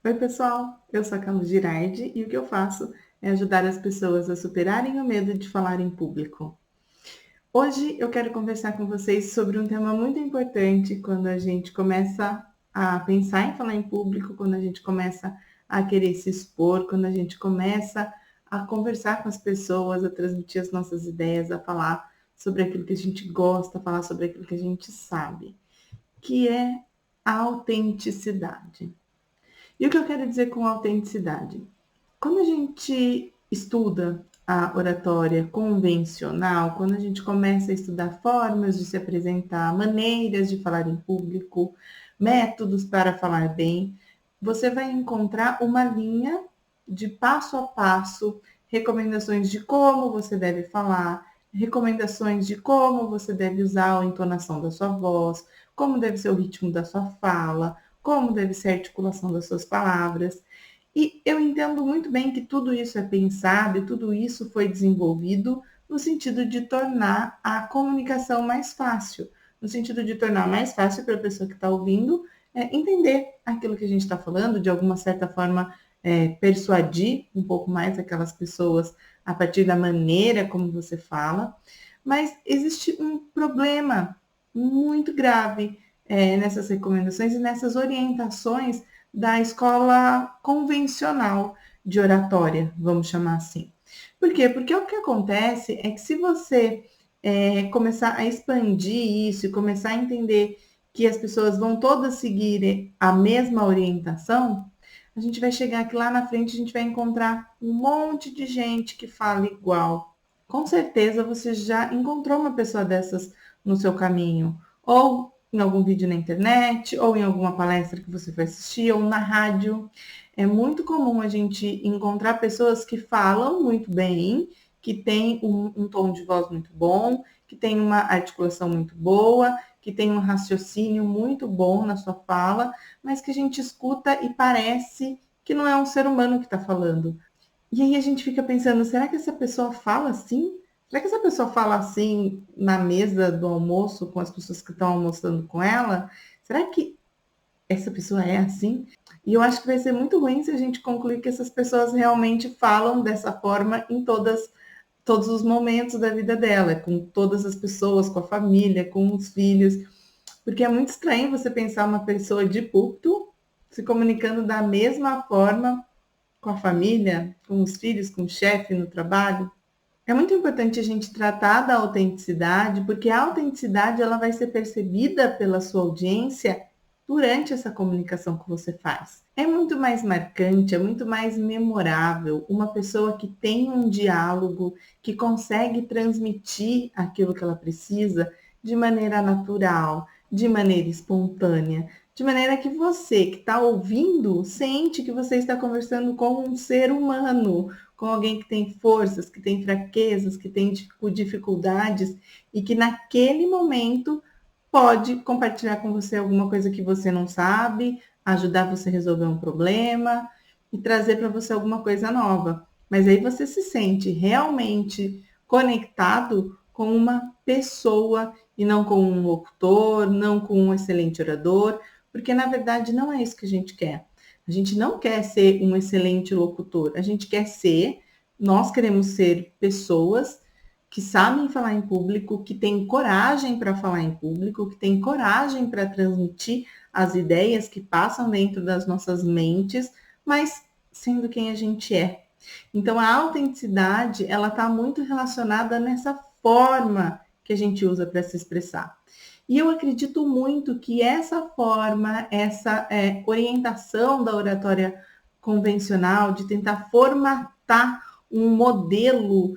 Oi, pessoal, eu sou a Carla Girardi e o que eu faço é ajudar as pessoas a superarem o medo de falar em público. Hoje eu quero conversar com vocês sobre um tema muito importante quando a gente começa a pensar em falar em público, quando a gente começa a querer se expor, quando a gente começa a conversar com as pessoas, a transmitir as nossas ideias, a falar sobre aquilo que a gente gosta, a falar sobre aquilo que a gente sabe, que é a autenticidade. E o que eu quero dizer com autenticidade? Quando a gente estuda a oratória convencional, quando a gente começa a estudar formas de se apresentar, maneiras de falar em público, métodos para falar bem, você vai encontrar uma linha de passo a passo, recomendações de como você deve falar, recomendações de como você deve usar a entonação da sua voz, como deve ser o ritmo da sua fala, como deve ser a articulação das suas palavras. E eu entendo muito bem que tudo isso é pensado e tudo isso foi desenvolvido no sentido de tornar a comunicação mais fácil, no sentido de tornar mais fácil para a pessoa que está ouvindo entender aquilo que a gente está falando, de alguma certa forma persuadir um pouco mais aquelas pessoas a partir da maneira como você fala. Mas existe um problema muito grave nessas recomendações e nessas orientações da escola convencional de oratória, vamos chamar assim. Por quê? Porque o que acontece é que se você começar a expandir isso e começar a entender que as pessoas vão todas seguir a mesma orientação, a gente vai chegar aqui lá na frente, a gente vai encontrar um monte de gente que fala igual. Com certeza você já encontrou uma pessoa dessas no seu caminho, ou em algum vídeo na internet, ou em alguma palestra que você foi assistir, ou na rádio. É muito comum a gente encontrar pessoas que falam muito bem, que têm um tom de voz muito bom, que tem uma articulação muito boa, que tem um raciocínio muito bom na sua fala, mas que a gente escuta e parece que não é um ser humano que está falando. E aí a gente fica pensando, será que essa pessoa fala assim? Será que essa pessoa fala assim na mesa do almoço com as pessoas que estão almoçando com ela? Será que essa pessoa é assim? E eu acho que vai ser muito ruim se a gente concluir que essas pessoas realmente falam dessa forma em todos os momentos da vida dela, com todas as pessoas, com a família, com os filhos. Porque é muito estranho você pensar uma pessoa de púlpito se comunicando da mesma forma com a família, com os filhos, com o chefe no trabalho. É muito importante a gente tratar da autenticidade, porque a autenticidade ela vai ser percebida pela sua audiência durante essa comunicação que você faz. É muito mais marcante, é muito mais memorável uma pessoa que tem um diálogo, que consegue transmitir aquilo que ela precisa de maneira natural, de maneira espontânea, de maneira que você que está ouvindo sente que você está conversando com um ser humano, com alguém que tem forças, que tem fraquezas, que tem dificuldades e que naquele momento pode compartilhar com você alguma coisa que você não sabe, ajudar você a resolver um problema e trazer para você alguma coisa nova. Mas aí você se sente realmente conectado com uma pessoa e não com um locutor, não com um excelente orador, porque na verdade não é isso que a gente quer. A gente não quer ser um excelente locutor, a gente quer ser, nós queremos ser pessoas que sabem falar em público, que têm coragem para falar em público, que têm coragem para transmitir as ideias que passam dentro das nossas mentes, mas sendo quem a gente é. Então a autenticidade, ela está muito relacionada nessa forma que a gente usa para se expressar. E eu acredito muito que essa forma, essa orientação da oratória convencional, de tentar formatar um modelo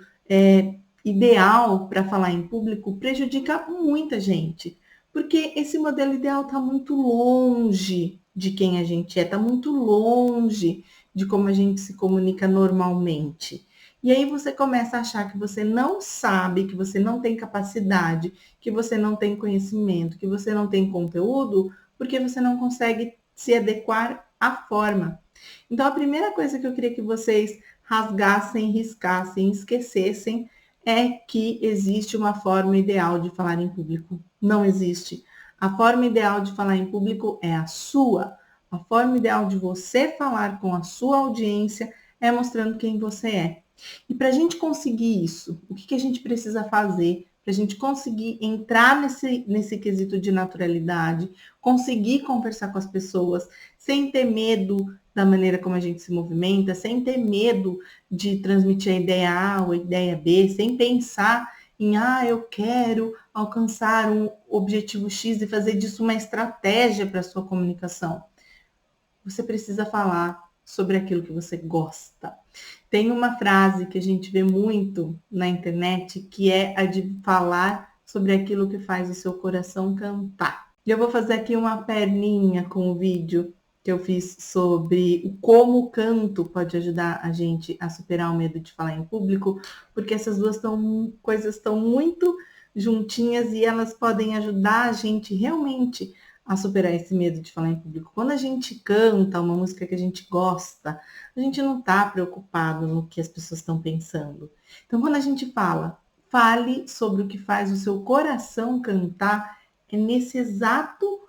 ideal para falar em público, prejudica muita gente. Porque esse modelo ideal está muito longe de quem a gente é, está muito longe de como a gente se comunica normalmente. E aí você começa a achar que você não sabe, que você não tem capacidade, que você não tem conhecimento, que você não tem conteúdo, porque você não consegue se adequar à forma. Então, a primeira coisa que eu queria que vocês rasgassem, riscassem, esquecessem é que existe uma forma ideal de falar em público. Não existe. A forma ideal de falar em público é a sua. A forma ideal de você falar com a sua audiência é mostrando quem você é. E para a gente conseguir isso, o que a gente precisa fazer para a gente conseguir entrar nesse quesito de naturalidade, conseguir conversar com as pessoas sem ter medo da maneira como a gente se movimenta, sem ter medo de transmitir a ideia A ou a ideia B, sem pensar em, eu quero alcançar um objetivo X e fazer disso uma estratégia para a sua comunicação. Você precisa falar sobre aquilo que você gosta. Tem uma frase que a gente vê muito na internet, que é a de falar sobre aquilo que faz o seu coração cantar. E eu vou fazer aqui uma perninha com o vídeo que eu fiz sobre como o canto pode ajudar a gente a superar o medo de falar em público, porque essas duas coisas estão muito juntinhas e elas podem ajudar a gente realmente a superar esse medo de falar em público. Quando a gente canta uma música que a gente gosta, a gente não está preocupado no que as pessoas estão pensando. Então, quando a gente fale sobre o que faz o seu coração cantar, é nesse exato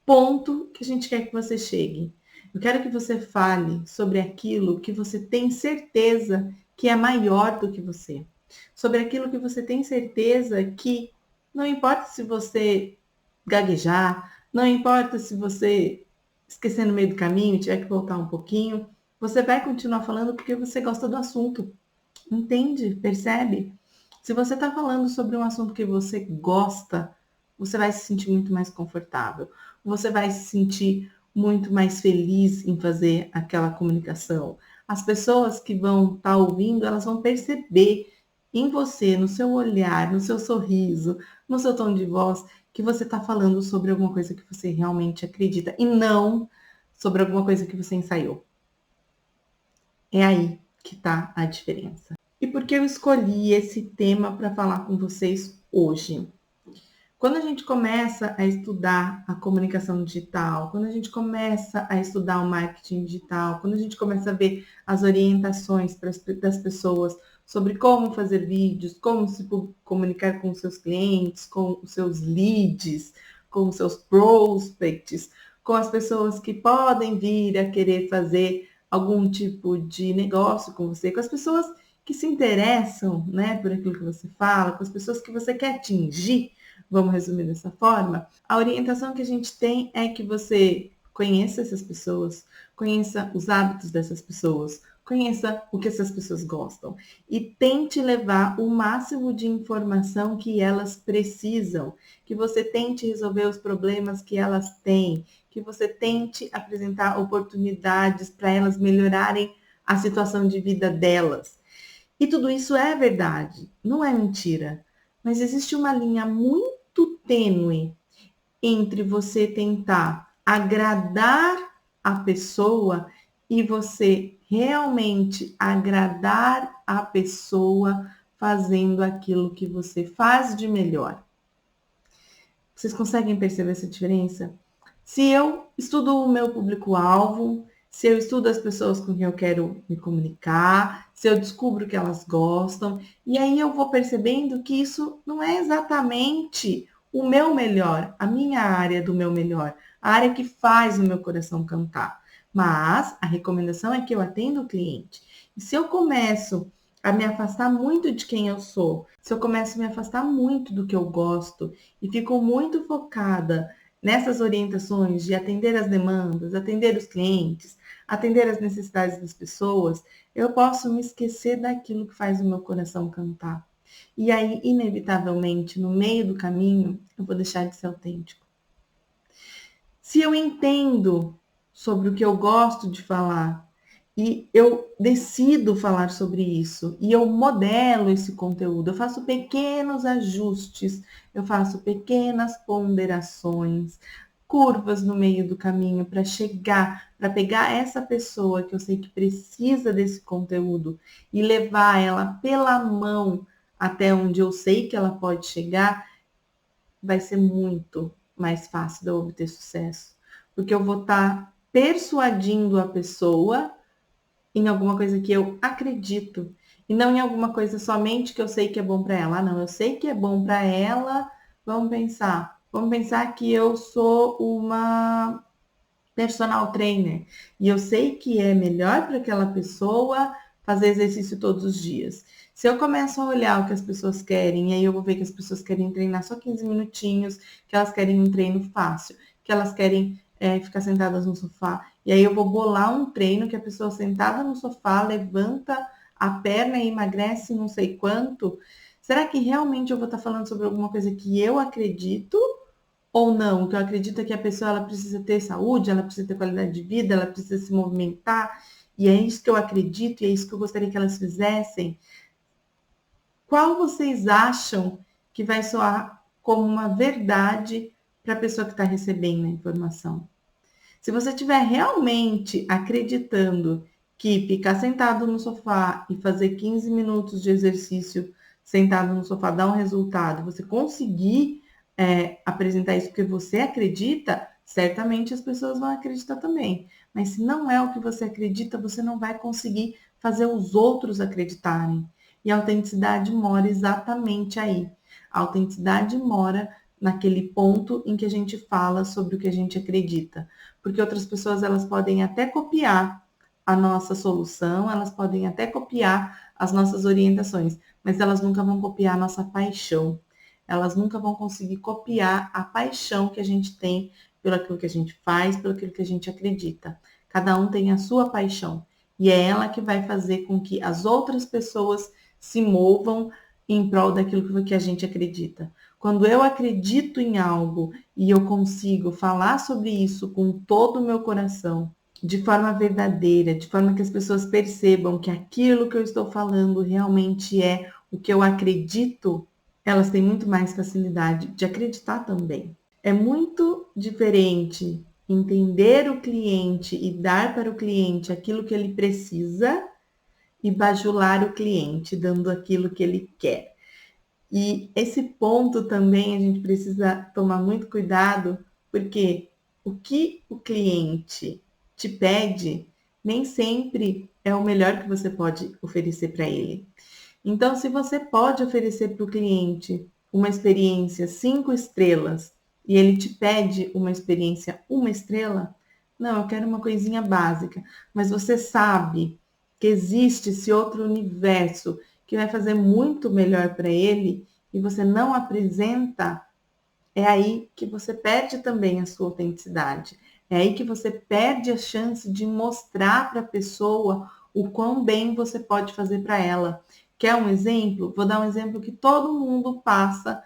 ponto que a gente quer que você chegue. Eu quero que você fale sobre aquilo que você tem certeza que é maior do que você. Sobre aquilo que você tem certeza que não importa se você gaguejar, não importa se você esquecer no meio do caminho, tiver que voltar um pouquinho, você vai continuar falando porque você gosta do assunto. Entende? Percebe? Se você está falando sobre um assunto que você gosta, você vai se sentir muito mais confortável. Você vai se sentir muito mais feliz em fazer aquela comunicação. As pessoas que vão estar ouvindo, elas vão perceber em você, no seu olhar, no seu sorriso, no seu tom de voz, que você está falando sobre alguma coisa que você realmente acredita e não sobre alguma coisa que você ensaiou. É aí que está a diferença. E por que eu escolhi esse tema para falar com vocês hoje? Quando a gente começa a estudar a comunicação digital, quando a gente começa a estudar o marketing digital, quando a gente começa a ver as orientações das pessoas sobre como fazer vídeos, como se comunicar com os seus clientes, com os seus leads, com os seus prospects, com as pessoas que podem vir a querer fazer algum tipo de negócio com você, com as pessoas que se interessam, né, por aquilo que você fala, com as pessoas que você quer atingir, vamos resumir dessa forma, a orientação que a gente tem é que você conheça essas pessoas, conheça os hábitos dessas pessoas, conheça o que essas pessoas gostam e tente levar o máximo de informação que elas precisam, que você tente resolver os problemas que elas têm, que você tente apresentar oportunidades para elas melhorarem a situação de vida delas. E tudo isso é verdade, não é mentira, mas existe uma linha muito tênue entre você tentar agradar a pessoa e você realmente agradar a pessoa fazendo aquilo que você faz de melhor. Vocês conseguem perceber essa diferença? Se eu estudo o meu público-alvo, se eu estudo as pessoas com quem eu quero me comunicar, se eu descubro que elas gostam, e aí eu vou percebendo que isso não é exatamente o meu melhor, a minha área do meu melhor, a área que faz o meu coração cantar. Mas a recomendação é que eu atenda o cliente. E se eu começo a me afastar muito de quem eu sou, se eu começo a me afastar muito do que eu gosto e fico muito focada nessas orientações de atender as demandas, atender os clientes, atender as necessidades das pessoas, eu posso me esquecer daquilo que faz o meu coração cantar. E aí, inevitavelmente, no meio do caminho, eu vou deixar de ser autêntico. Se eu entendo sobre o que eu gosto de falar e eu decido falar sobre isso e eu modelo esse conteúdo, eu faço pequenos ajustes, eu faço pequenas ponderações, curvas no meio do caminho para chegar, para pegar essa pessoa que eu sei que precisa desse conteúdo e levar ela pela mão até onde eu sei que ela pode chegar, vai ser muito mais fácil de eu obter sucesso, porque eu vou estar persuadindo a pessoa em alguma coisa que eu acredito e não em alguma coisa somente que eu sei que é bom para ela. Não, eu sei que é bom para ela. Vamos pensar que eu sou personal trainer e eu sei que é melhor para aquela pessoa fazer exercício todos os dias. Se eu começo a olhar o que as pessoas querem, e aí eu vou ver que as pessoas querem treinar só 15 minutinhos, que elas querem um treino fácil, que elas querem ficar sentadas no sofá, e aí eu vou bolar um treino que a pessoa sentada no sofá levanta a perna e emagrece não sei quanto. Será que realmente eu vou estar falando sobre alguma coisa que eu acredito ou não? Que eu acredito é que a pessoa ela precisa ter saúde, ela precisa ter qualidade de vida, ela precisa se movimentar, e é isso que eu acredito, e é isso que eu gostaria que elas fizessem. Qual vocês acham que vai soar como uma verdade para a pessoa que está recebendo a informação? Se você estiver realmente acreditando que ficar sentado no sofá e fazer 15 minutos de exercício sentado no sofá dá um resultado, você conseguir apresentar isso porque você acredita, certamente as pessoas vão acreditar também. Mas se não é o que você acredita, você não vai conseguir fazer os outros acreditarem. E a autenticidade mora exatamente aí. A autenticidade mora naquele ponto em que a gente fala sobre o que a gente acredita. Porque outras pessoas elas podem até copiar a nossa solução, elas podem até copiar as nossas orientações, mas elas nunca vão copiar a nossa paixão. Elas nunca vão conseguir copiar a paixão que a gente tem pelo aquilo que a gente faz, pelo aquilo que a gente acredita. Cada um tem a sua paixão e é ela que vai fazer com que as outras pessoas se movam em prol daquilo que a gente acredita. Quando eu acredito em algo e eu consigo falar sobre isso com todo o meu coração, de forma verdadeira, de forma que as pessoas percebam que aquilo que eu estou falando realmente é o que eu acredito, elas têm muito mais facilidade de acreditar também. É muito diferente entender o cliente e dar para o cliente aquilo que ele precisa e bajular o cliente, dando aquilo que ele quer. E esse ponto também a gente precisa tomar muito cuidado, porque o que o cliente te pede nem sempre é o melhor que você pode oferecer para ele. Então, se você pode oferecer para o cliente uma experiência 5 estrelas e ele te pede uma experiência 1 estrela, não, eu quero uma coisinha básica, mas você sabe que existe esse outro universo que vai fazer muito melhor para ele e você não apresenta, é aí que você perde também a sua autenticidade. É aí que você perde a chance de mostrar para a pessoa o quão bem você pode fazer para ela. Quer um exemplo? Vou dar um exemplo que todo mundo passa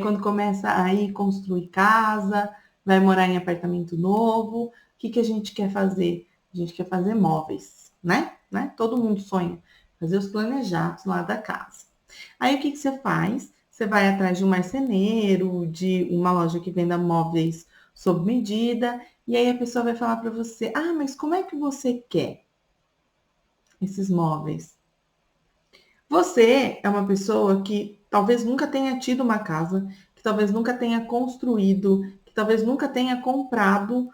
quando começa a ir construir casa, vai morar em apartamento novo. O que a gente quer fazer? A gente quer fazer móveis, né? Todo mundo sonha fazer os planejados lá da casa. Aí o que você faz? Você vai atrás de um marceneiro, de uma loja que venda móveis sob medida, e aí a pessoa vai falar para você: ah, mas como é que você quer esses móveis? Você é uma pessoa que talvez nunca tenha tido uma casa, que talvez nunca tenha construído, que talvez nunca tenha comprado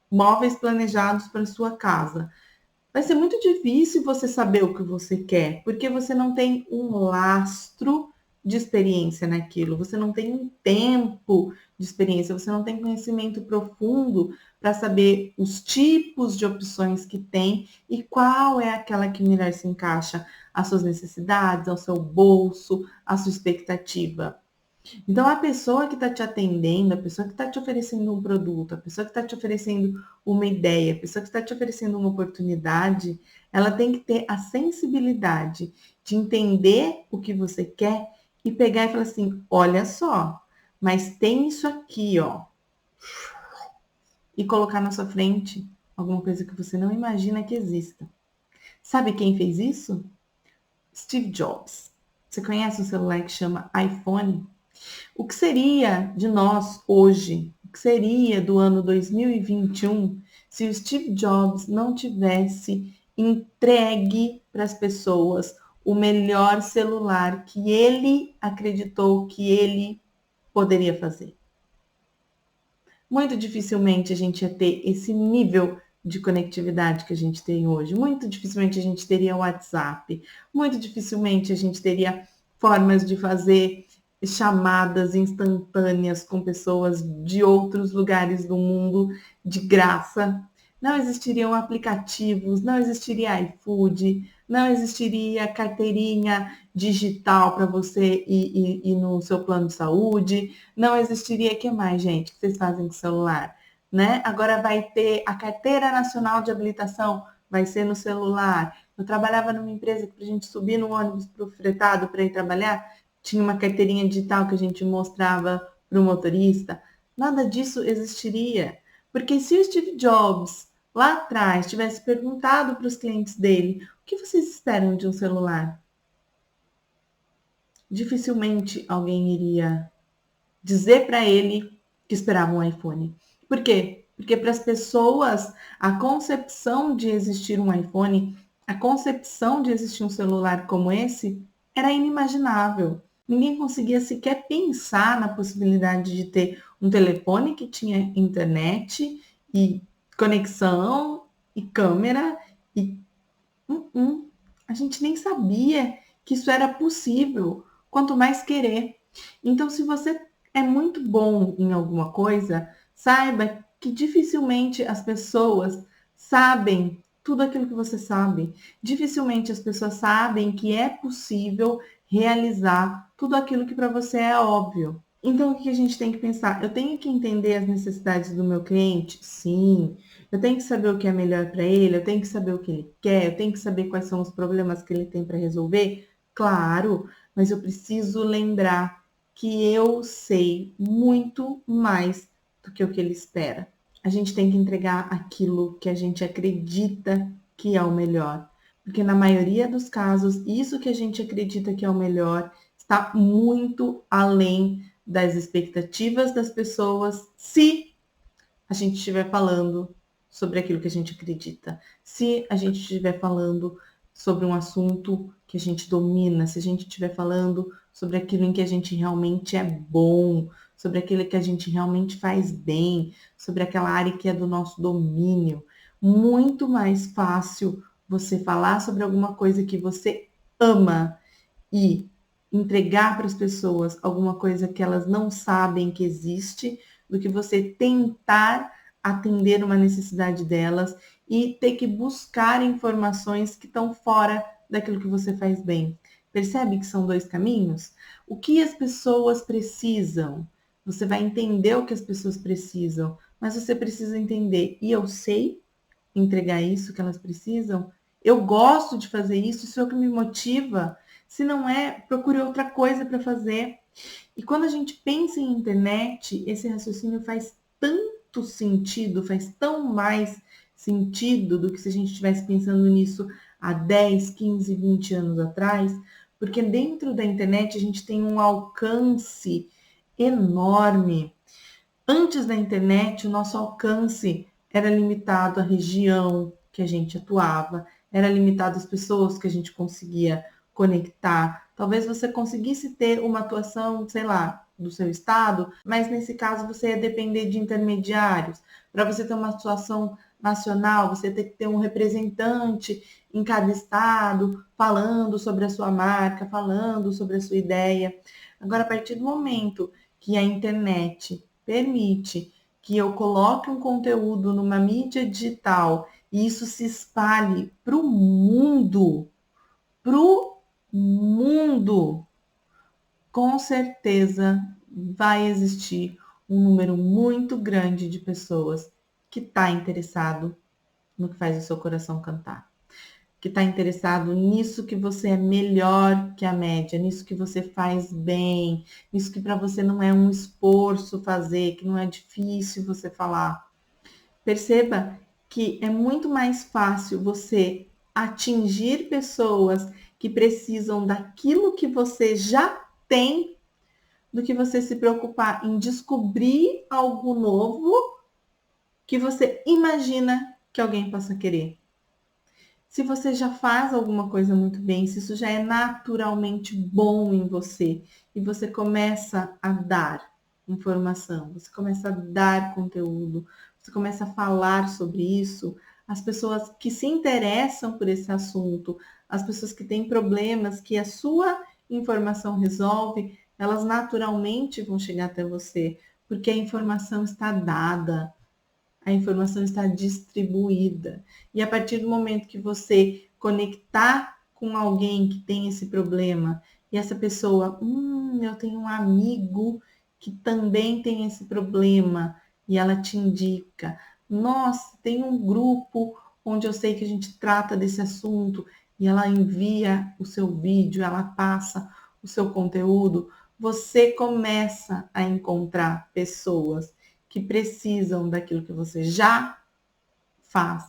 móveis planejados para sua casa. Vai ser muito difícil você saber o que você quer, porque você não tem um lastro de experiência naquilo, você não tem um tempo de experiência, você não tem conhecimento profundo para saber os tipos de opções que tem e qual é aquela que melhor se encaixa às suas necessidades, ao seu bolso, à sua expectativa. Então, a pessoa que está te atendendo, a pessoa que está te oferecendo um produto, a pessoa que está te oferecendo uma ideia, a pessoa que está te oferecendo uma oportunidade, ela tem que ter a sensibilidade de entender o que você quer e pegar e falar assim: olha só, mas tem isso aqui, ó. E colocar na sua frente alguma coisa que você não imagina que exista. Sabe quem fez isso? Steve Jobs. Você conhece um celular que chama iPhone? O que seria de nós hoje? O que seria do ano 2021 se o Steve Jobs não tivesse entregue para as pessoas o melhor celular que ele acreditou que ele poderia fazer? Muito dificilmente a gente ia ter esse nível de conectividade que a gente tem hoje. Muito dificilmente a gente teria WhatsApp. Muito dificilmente a gente teria formas de fazer chamadas instantâneas com pessoas de outros lugares do mundo de graça. Não existiriam aplicativos, não existiria iFood, não existiria carteirinha digital para você ir no seu plano de saúde, não existiria, o que mais, gente, que vocês fazem com o celular, né? Agora vai ter a Carteira Nacional de Habilitação, vai ser no celular. Eu trabalhava numa empresa que, para a gente subir no ônibus para o fretado para ir trabalhar, tinha uma carteirinha digital que a gente mostrava para o motorista. Nada disso existiria. Porque se o Steve Jobs, lá atrás, tivesse perguntado para os clientes dele o que vocês esperam de um celular, dificilmente alguém iria dizer para ele que esperava um iPhone. Por quê? Porque para as pessoas, a concepção de existir um iPhone, a concepção de existir um celular como esse, era inimaginável. Ninguém conseguia sequer pensar na possibilidade de ter um telefone que tinha internet e conexão e câmera e a gente nem sabia que isso era possível, quanto mais querer. Então, se você é muito bom em alguma coisa, saiba que dificilmente as pessoas sabem tudo aquilo que você sabe. Dificilmente as pessoas sabem que é possível realizar tudo aquilo que para você é óbvio. Então, o que a gente tem que pensar? Eu tenho que entender as necessidades do meu cliente? Sim. Eu tenho que saber o que é melhor para ele, eu tenho que saber o que ele quer, eu tenho que saber quais são os problemas que ele tem para resolver? Claro, mas eu preciso lembrar que eu sei muito mais do que o que ele espera. A gente tem que entregar aquilo que a gente acredita que é o melhor. Porque na maioria dos casos, isso que a gente acredita que é o melhor está muito além das expectativas das pessoas, se a gente estiver falando sobre aquilo que a gente acredita, se a gente estiver falando sobre um assunto que a gente domina, se a gente estiver falando sobre aquilo em que a gente realmente é bom, sobre aquilo que a gente realmente faz bem, sobre aquela área que é do nosso domínio. Muito mais fácil você falar sobre alguma coisa que você ama e entregar para as pessoas alguma coisa que elas não sabem que existe, do que você tentar atender uma necessidade delas e ter que buscar informações que estão fora daquilo que você faz bem. Percebe que são dois caminhos? O que as pessoas precisam? Você vai entender o que as pessoas precisam, mas você precisa entender, e eu sei entregar isso que elas precisam? Eu gosto de fazer isso, isso é o que me motiva. Se não é, procure outra coisa para fazer. E quando a gente pensa em internet, esse raciocínio faz tanto sentido, faz tão mais sentido do que se a gente estivesse pensando nisso há 10, 15, 20 anos atrás, porque dentro da internet a gente tem um alcance enorme. Antes da internet, o nosso alcance era limitado à região que a gente atuava, era limitado às pessoas que a gente conseguia conectar. Talvez você conseguisse ter uma atuação, sei lá, do seu estado, mas nesse caso você ia depender de intermediários. Para você ter uma atuação nacional, você tem que ter um representante em cada estado falando sobre a sua marca, falando sobre a sua ideia. Agora, a partir do momento que a internet permite que eu coloque um conteúdo numa mídia digital e isso se espalhe para o mundo, com certeza vai existir um número muito grande de pessoas que está interessado no que faz o seu coração cantar, que está interessado nisso que você é melhor que a média, nisso que você faz bem, nisso que para você não é um esforço fazer, que não é difícil você falar. Perceba que é muito mais fácil você atingir pessoas que precisam daquilo que você já tem do que você se preocupar em descobrir algo novo que você imagina que alguém possa querer. Se você já faz alguma coisa muito bem, se isso já é naturalmente bom em você e você começa a dar informação, você começa a dar conteúdo, você começa a falar sobre isso, as pessoas que se interessam por esse assunto, as pessoas que têm problemas que a sua informação resolve, elas naturalmente vão chegar até você, porque a informação está dada, a informação está distribuída. E a partir do momento que você conectar com alguém que tem esse problema, e essa pessoa, eu tenho um amigo que também tem esse problema, e ela te indica, nossa, tem um grupo onde eu sei que a gente trata desse assunto, e ela envia o seu vídeo, ela passa o seu conteúdo, você começa a encontrar pessoas que precisam daquilo que você já faz,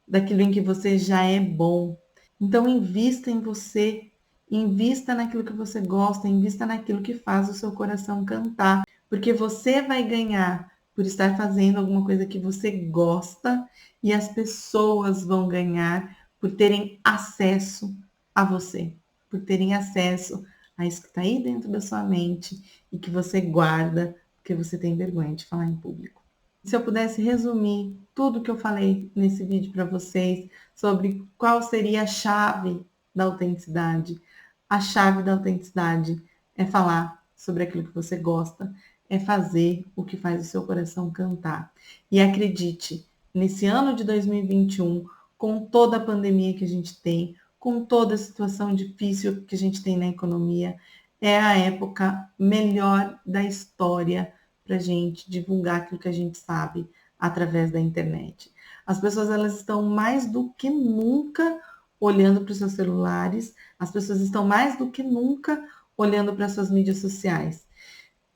daquilo em que você já é bom. Então, invista em você, invista naquilo que você gosta, invista naquilo que faz o seu coração cantar, porque você vai ganhar por estar fazendo alguma coisa que você gosta e as pessoas vão ganhar por terem acesso a você, por terem acesso a isso que está aí dentro da sua mente e que você guarda porque você tem vergonha de falar em público. Se eu pudesse resumir tudo que eu falei nesse vídeo para vocês sobre qual seria a chave da autenticidade, a chave da autenticidade é falar sobre aquilo que você gosta, é fazer o que faz o seu coração cantar. E acredite, nesse ano de 2021, com toda a pandemia que a gente tem, com toda a situação difícil que a gente tem na economia, é a época melhor da história para a gente divulgar aquilo que a gente sabe através da internet. As pessoas elas estão mais do que nunca olhando para os seus celulares, as pessoas estão mais do que nunca olhando para as suas mídias sociais.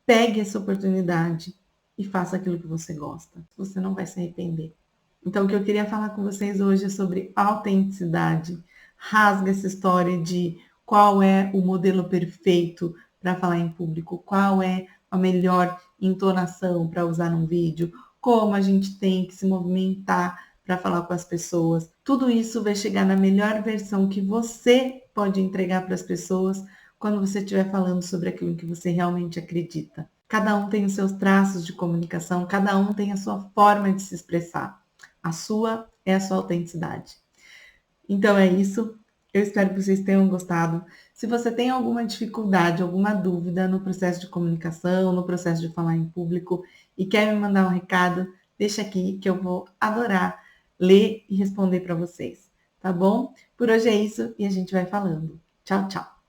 Pegue essa oportunidade e faça aquilo que você gosta. Você não vai se arrepender. Então, o que eu queria falar com vocês hoje é sobre autenticidade. Rasga essa história de qual é o modelo perfeito para falar em público, qual é a melhor entonação para usar num vídeo, como a gente tem que se movimentar para falar com as pessoas. Tudo isso vai chegar na melhor versão que você pode entregar para as pessoas quando você estiver falando sobre aquilo que você realmente acredita. Cada um tem os seus traços de comunicação, cada um tem a sua forma de se expressar. A sua é a sua autenticidade. Então é isso. Eu espero que vocês tenham gostado. Se você tem alguma dificuldade, alguma dúvida no processo de comunicação, no processo de falar em público e quer me mandar um recado, deixa aqui que eu vou adorar ler e responder para vocês. Tá bom? Por hoje é isso e a gente vai falando. Tchau, tchau.